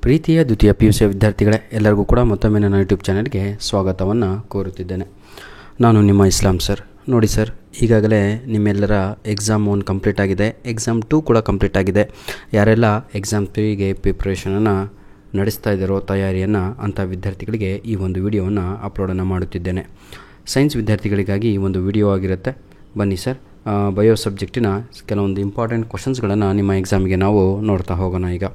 ಪ್ರೀತಿಯ ದ್ವಿತೀಯ PUC ವಿದ್ಯಾರ್ಥಿಗಳೇ, ಎಲ್ಲರಿಗೂ ಕೂಡ ಮತ್ತೊಮ್ಮೆ ನನ್ನ ಯೂಟ್ಯೂಬ್ ಚಾನಲ್ಗೆ ಸ್ವಾಗತವನ್ನು ಕೋರುತ್ತಿದ್ದೇನೆ. ನಾನು ನಿಮ್ಮ ಇಸ್ಲಾಂ ಸರ್. ನೋಡಿ ಸರ್, ಈಗಾಗಲೇ ನಿಮ್ಮೆಲ್ಲರ ಎಕ್ಸಾಮ್ 1 ಕಂಪ್ಲೀಟ್ ಆಗಿದೆ, ಎಕ್ಸಾಮ್ 2 ಕೂಡ ಕಂಪ್ಲೀಟ್ ಆಗಿದೆ. ಯಾರೆಲ್ಲ ಎಕ್ಸಾಮ್ 3ಗೆ ಪ್ರಿಪ್ರೇಷನನ್ನು ನಡೆಸ್ತಾ ಇದ್ದಾರೋ, ತಯಾರಿಯನ್ನು, ಅಂಥ ವಿದ್ಯಾರ್ಥಿಗಳಿಗೆ ಈ ಒಂದು ವಿಡಿಯೋವನ್ನು ಅಪ್ಲೋಡನ್ನು ಮಾಡುತ್ತಿದ್ದೇನೆ. ಸೈನ್ಸ್ ವಿದ್ಯಾರ್ಥಿಗಳಿಗಾಗಿ ಈ ಒಂದು ವಿಡಿಯೋ ಆಗಿರುತ್ತೆ. ಬನ್ನಿ ಸರ್, ಬಯೋ ಸಬ್ಜೆಕ್ಟಿನ ಕೆಲವೊಂದು ಇಂಪಾರ್ಟೆಂಟ್ ಕ್ವಶನ್ಸ್ಗಳನ್ನು ನಿಮ್ಮ ಎಕ್ಸಾಮಿಗೆ ನಾವು ನೋಡ್ತಾ ಹೋಗೋಣ. ಈಗ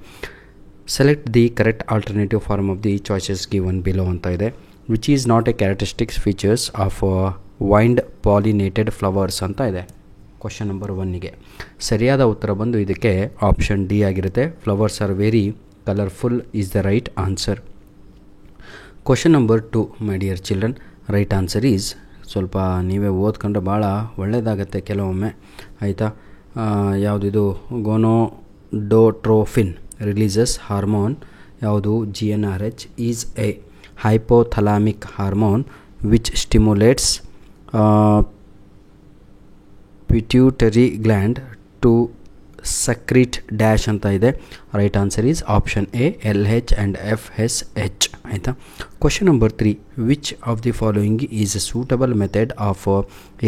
select the correct alternative form of the choices given below ಅಂತ ಇದೆ. Which is not a characteristics features of wind pollinated flowers ಅಂತ ಇದೆ. ಕ್ವಶನ್ ನಂಬರ್ 1ಗೆ ಸರಿಯಾದ ಉತ್ತರ ಬಂದು ಇದಕ್ಕೆ ಆಪ್ಷನ್ ಡಿ ಆಗಿರುತ್ತೆ. Flowers are very colourful is the right answer. Question number 2 my dear children, right answer is, ಸ್ವಲ್ಪ ನೀವೇ ಓದ್ಕೊಂಡ್ರೆ ಭಾಳ ಒಳ್ಳೆಯದಾಗತ್ತೆ ಕೆಲವೊಮ್ಮೆ, ಆಯಿತಾ. ಯಾವುದಿದು ಗೋನೋಡೋಟ್ರೋಫಿನ್ releases hormone ಯಾವುದು GnRH is a hypothalamic hormone which stimulates pituitary gland to secrete dash ಅಂತ ಇದೆ. Right answer is option A LH and FSH, ಆಯಿತಾ. Question number 3, which of the following is A suitable method of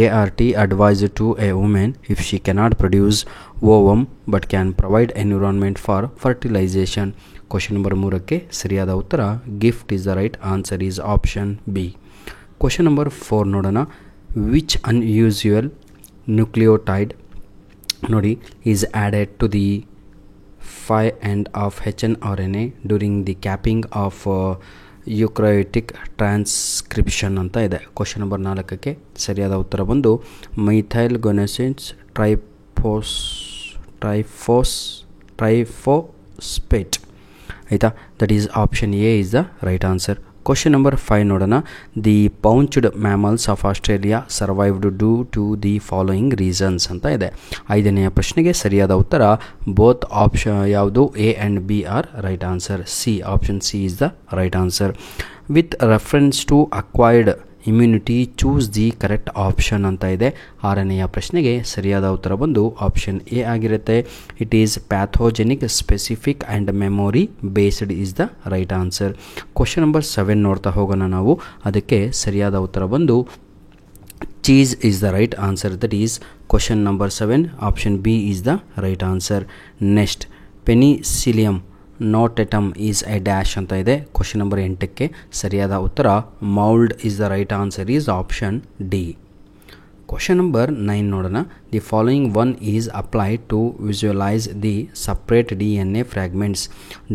ART advised to a woman if she cannot produce ovum but can provide environment for fertilization. Question number 3ಕ್ಕೆ ಸರಿಯಾದ ಉತ್ತರ gift is the right answer is option B. Question number 4 ನೋಡೋಣ. Which unusual nucleotide ನೋಡಿ is added to the 5 end of hnRNA during the capping of eukaryotic transcription ಅಂತ ಇದೆ. Question number 4ಕ್ಕೆ ಸರಿಯಾದ ಉತ್ತರ ಬಂದು ಮೈಥೈಲ್ ಗೊನೆಸಿನ್ಸ್ ಟ್ರೈಫೋಸ್ಪೇಟ್, ಆಯಿತಾ. That is option A is the right answer. Question number 5 ನೋಡೋಣ. The pouched mammals of Australia survived due to the following reasons ಅಂತ ಇದೆ. 5ನೆಯ ಪ್ರಶ್ನೆಗೆ ಸರಿಯಾದ ಉತ್ತರ ಬೋತ್ ಆಪ್ಷನ್ ಯಾವುದು A and B are right answer. C, option C is the right answer. With reference to acquired immunity choose the correct option ಅಂತ ಇದೆ. 6ನೆಯ ಪ್ರಶ್ನೆಗೆ ಸರಿಯಾದ ಉತ್ತರ ಬಂದು ಆಪ್ಷನ್ ಎ ಆಗಿರುತ್ತೆ. It is pathogenic specific and memory based is the right answer. Question number 7 ನೋಡ್ತಾ ಹೋಗೋಣ ನಾವು. ಅದಕ್ಕೆ ಸರಿಯಾದ ಉತ್ತರ ಬಂದು cheese is the right answer. That is question number 7 option B is the right answer. Next, penicillium notatum is a dash ಅಂತ ಇದೆ. Question number 8ಕ್ಕೆ ಸರಿಯಾದ ಉತ್ತರ mould is the right answer is option D. Question number 9 ನೋಡೋಣ. The following one is applied to visualise the separate DNA fragments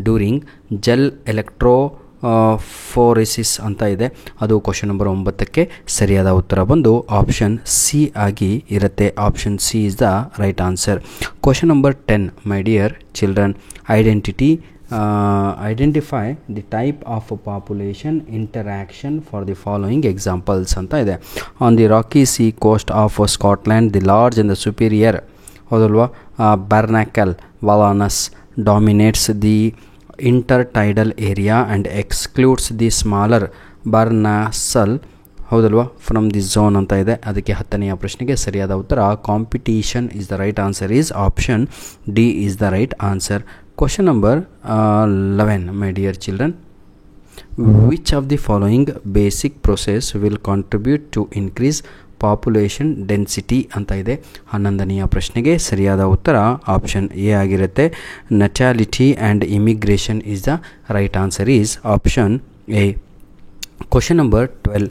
during gel electrophoresis ಅಂತ ಇದೆ. ಅದು question number 9ಕ್ಕೆ ಸರಿಯಾದ ಉತ್ತರ ಬಂದು ಆಪ್ಷನ್ ಸಿ ಆಗಿ ಇರುತ್ತೆ. Option C is the right answer. Question number 10 my dear children, identify the type of population interaction for the following examples ಅಂತ ಇದೆ. On the rocky sea coast of Scotland the large and the superior, ಹೌದಲ್ವಾ, barnacle Balanus dominates the intertidal area and excludes the smaller barnacle, ಹೌದಲ್ವಾ, from the zone ಅಂತ ಇದೆ. ಅದಕ್ಕೆ 10ನೆಯ ಪ್ರಶ್ನೆಗೆ ಸರಿಯಾದ ಉತ್ತರ competition is the right answer is option D is the right answer. Question number 11 my dear children, which of the following basic process will contribute to increase population density ಅಂತ ಇದೆ. 11ನೆಯ ಪ್ರಶ್ನೆಗೆ ಸರಿಯಾದ ಉತ್ತರ ಆಪ್ಷನ್ ಎ ಆಗಿರುತ್ತೆ. Natality and immigration is the right answer is option A. Question number 12,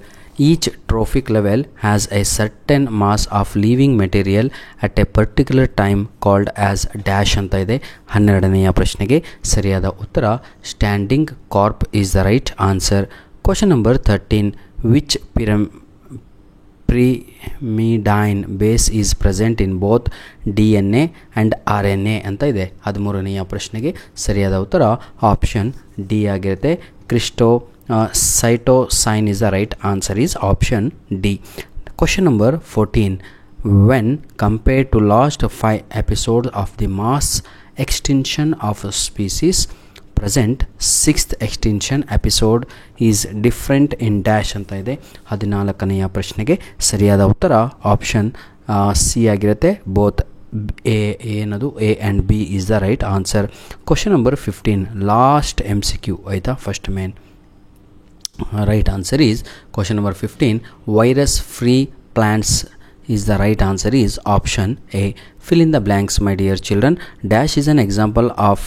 each trophic level has a certain mass of living material at a particular time called as dash ಅಂತ ಇದೆ. 12ನೆಯ ಪ್ರಶ್ನೆಗೆ ಸರಿಯಾದ ಉತ್ತರ standing crop is the right answer. Question number 13, which pyrimidine base is present in both DNA and RNA ಅಂತ ಇದೆ. 13ನೆಯ ಪ್ರಶ್ನೆಗೆ ಸರಿಯಾದ ಉತ್ತರ ಆಪ್ಷನ್ ಡಿ ಆಗಿರುತ್ತೆ. cytosine is the right answer is option D. Question number 14, when compared to last 5 episodes of the mass extinction of a species, present 6th extinction episode is different in dash ಅಂತ ಇದೆ. 14ನೆಯ ಪ್ರಶ್ನೆಗೆ ಸರಿಯಾದ ಉತ್ತರ option C ಆಗಿರುತ್ತೆ. Both ಏನದು A and B is the right answer. Question number 15, last MCQ ಆಯಿತಾ, first main. Right answer is question number 15, virus free plants is the right answer is option A. Fill in the blanks my dear children. Dash is an example of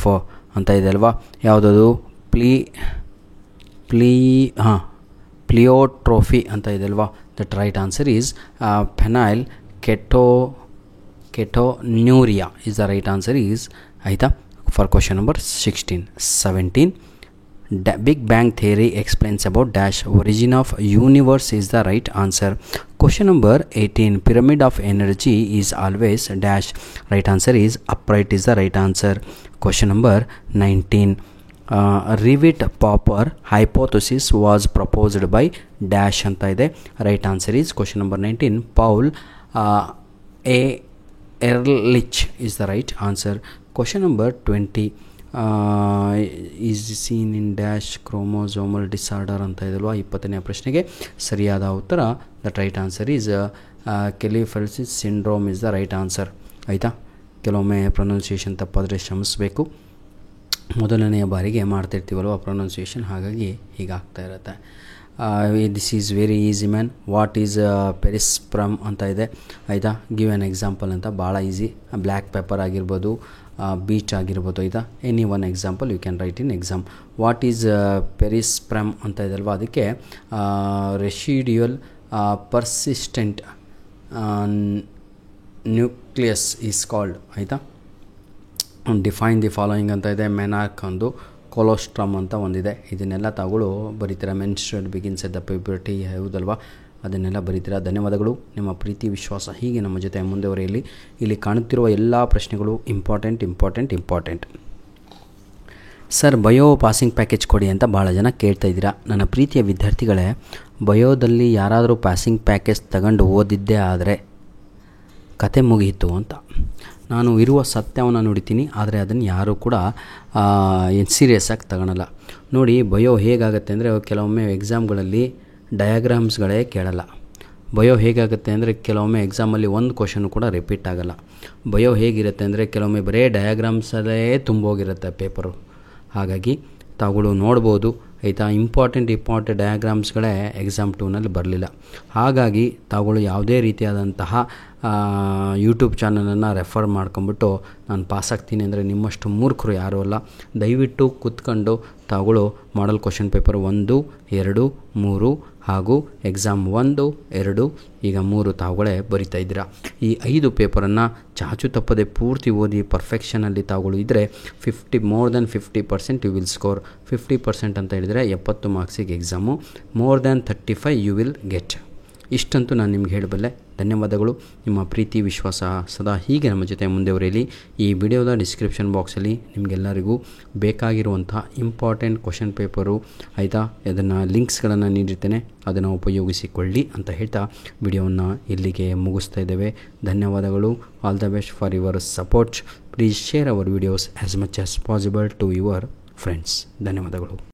ಅಂತ ಇದೆ ಅಲ್ವಾ, ಯಾವುದದು ಪ್ಲಿಯೋಟ್ರೋಫಿ ಅಂತ ಇದೆ ಅಲ್ವಾ. That right answer is phenyl ketonuria is the right answer is ಆಯಿತಾ for question number 16. 17, Big Bang Theory explains about dash origin of universe is the right answer. Question number 18, pyramid of energy is always dash, right answer is upright is the right answer. Question number 19, Rivet Popper hypothesis was proposed by dash ಅಂತ ಇದೆ. right answer is question number 19, Paul Ehrlich is the right answer. Question number 20, is seen in dash chromosomal disorder ಅಂತ ಇದಲ್ವಾ. 20ನೇ ಪ್ರಶ್ನೆಗೆ ಸರಿಯಾದ ಉತ್ತರ that right answer is Klinefelter's syndrome is the right answer ಆಯಿತಾ. ಕೆಲವೊಮ್ಮೆ pronunciation ತಪ್ಪಾದರೆ ಶ್ರಮಿಸಬೇಕು, ಮೊದಲನೆಯ ಬಾರಿಗೆ ಮಾಡ್ತಿರ್ತೀವಲ್ವ ಪ್ರೊನೌನ್ಸಿಯೇಷನ್, ಹಾಗಾಗಿ ಹೀಗಾಗ್ತಾ ಇರುತ್ತೆ. This is very easy man. What is perisperm ಅಂತ ಇದೆ ಆಯಿತಾ. ಗಿವ್ ಆ್ಯನ್ ಎಕ್ಸಾಂಪಲ್ ಅಂತ, ಭಾಳ ಈಸಿ. ಬ್ಲ್ಯಾಕ್ ಪೆಪ್ಪರ್ ಆಗಿರ್ಬೋದು, ಬೀಚ್ ಆಗಿರ್ಬೋದು ಆಯಿತಾ. Any one example you can write in exam. What is perisperm ಅಂತ ಇದಲ್ವ, ಅದಕ್ಕೆ residual persistent nucleus is called ಆಯಿತಾ. ಡಿಫೈನ್ ದಿ ಫಾಲೋಯಿಂಗ್ ಅಂತ ಇದೆ. ಮೆನಾರ್ಕ್ ಒಂದು, ಕೊಲೋಸ್ಟ್ರಮ್ ಅಂತ ಒಂದಿದೆ. ಇದನ್ನೆಲ್ಲ ತಾವುಗಳು ಬರೀತೀರಾ. Menstrual begins at the puberty ಹೌದಲ್ವಾ, ಅದನ್ನೆಲ್ಲ ಬರೀತೀರಾ. ಧನ್ಯವಾದಗಳು. ನಿಮ್ಮ ಪ್ರೀತಿ ವಿಶ್ವಾಸ ಹೀಗೆ ನಮ್ಮ ಜೊತೆ ಮುಂದುವರಿಯಲಿ. ಇಲ್ಲಿ ಕಾಣುತ್ತಿರುವ ಎಲ್ಲ ಪ್ರಶ್ನೆಗಳು important. Sir bio passing package ಕೊಡಿ ಅಂತ ಭಾಳ ಜನ ಕೇಳ್ತಾ ಇದ್ದೀರಾ. ನನ್ನ ಪ್ರೀತಿಯ ವಿದ್ಯಾರ್ಥಿಗಳೇ, ಬಯೋದಲ್ಲಿ ಯಾರಾದರೂ ಪಾಸಿಂಗ್ ಪ್ಯಾಕೇಜ್ ತಗೊಂಡು ಓದಿದ್ದೇ ಆದರೆ ಕತೆ ಮುಗಿಯಿತು ಅಂತ. ನಾನು ಇರುವ ಸತ್ಯವನ್ನು ನುಡಿತೀನಿ, ಆದರೆ ಅದನ್ನು ಯಾರೂ ಕೂಡ ಏನು ಸೀರಿಯಸ್ಸಾಗಿ ತಗೊಳಲ್ಲ. ನೋಡಿ, ಬಯೋ ಹೇಗಾಗುತ್ತೆ ಅಂದರೆ ಕೆಲವೊಮ್ಮೆ ಎಕ್ಸಾಮ್ಗಳಲ್ಲಿ ಡಯಾಗ್ರಾಮ್ಸ್ಗಳೇ ಕೇಳಲ್ಲ. ಬಯೋ ಹೇಗಾಗುತ್ತೆ ಅಂದರೆ ಕೆಲವೊಮ್ಮೆ ಎಕ್ಸಾಮಲ್ಲಿ ಒಂದು ಕ್ವಶನು ಕೂಡ ರಿಪೀಟ್ ಆಗೋಲ್ಲ. ಬಯೋ ಹೇಗಿರುತ್ತೆ ಅಂದರೆ ಕೆಲವೊಮ್ಮೆ ಬರೀ ಡಯಾಗ್ರಾಮ್ಸಲ್ಲೇ ತುಂಬೋಗಿರುತ್ತೆ ಪೇಪರು. ಹಾಗಾಗಿ ತಾವುಗಳು ನೋಡ್ಬೋದು ಆಯಿತಾ. ಇಂಪಾರ್ಟೆಂಟ್ ಡಯಾಗ್ರಾಮ್ಸ್ಗಳೇ ಎಕ್ಸಾಮ್ 2ನಲ್ಲಿ ಬರಲಿಲ್ಲ. ಹಾಗಾಗಿ ತಾವುಗಳು ಯಾವುದೇ ರೀತಿಯಾದಂತಹ ಯೂಟ್ಯೂಬ್ ಚಾನಲನ್ನು ರೆಫರ್ ಮಾಡ್ಕೊಂಬಿಟ್ಟು ನಾನು ಪಾಸಾಗ್ತೀನಿ ಅಂದರೆ ನಿಮ್ಮಷ್ಟು ಮೂರ್ಖರು ಯಾರೂ ಅಲ್ಲ. ದಯವಿಟ್ಟು ಕೂತ್ಕೊಂಡು ತಾವುಗಳು ಮಾಡಲ್ ಕ್ವಶನ್ ಪೇಪರ್ 1, 2, 3 ಹಾಗೂ ಎಕ್ಸಾಮ್ 1, 2 ಈಗ 3 ತಾವುಗಳೇ ಬರಿತಾ ಇದ್ದೀರಾ. ಈ 5 ಪೇಪರನ್ನು ಚಾಚು ತಪ್ಪದೆ ಪೂರ್ತಿ ಓದಿ ಪರ್ಫೆಕ್ಷನಲ್ಲಿ ತಾವುಗಳು ಇದ್ದರೆ more than 50% you will score. 50% ಅಂತ ಹೇಳಿದರೆ 70 ಮಾರ್ಕ್ಸಿಗೆ exam. more than 35 you will get. ಇಷ್ಟಂತೂ ನಾನು ನಿಮ್ಗೆ ಹೇಳಬಲ್ಲೆ. ಧನ್ಯವಾದಗಳು. ನಿಮ್ಮ ಪ್ರೀತಿ ವಿಶ್ವಾಸ ಸದಾ ಹೀಗೆ ನಮ್ಮ ಜೊತೆ ಮುಂದುವರಿಯಲಿ. ಈ ವಿಡಿಯೋದ ಡಿಸ್ಕ್ರಿಪ್ಷನ್ ಬಾಕ್ಸಲ್ಲಿ ನಿಮಗೆಲ್ಲರಿಗೂ ಬೇಕಾಗಿರುವಂಥ ಇಂಪಾರ್ಟೆಂಟ್ ಕ್ವಶನ್ ಪೇಪರು ಆಯಿತಾ, ಅದನ್ನು ಲಿಂಕ್ಸ್ಗಳನ್ನು ನೀಡಿರ್ತೇನೆ, ಅದನ್ನು ಉಪಯೋಗಿಸಿಕೊಳ್ಳಿ ಅಂತ ಹೇಳ್ತಾ ವಿಡಿಯೋವನ್ನು ಇಲ್ಲಿಗೆ ಮುಗಿಸ್ತಾ ಇದ್ದೇವೆ. ಧನ್ಯವಾದಗಳು. All the best for your support. Please share our videos as much as possible to your friends. ಧನ್ಯವಾದಗಳು.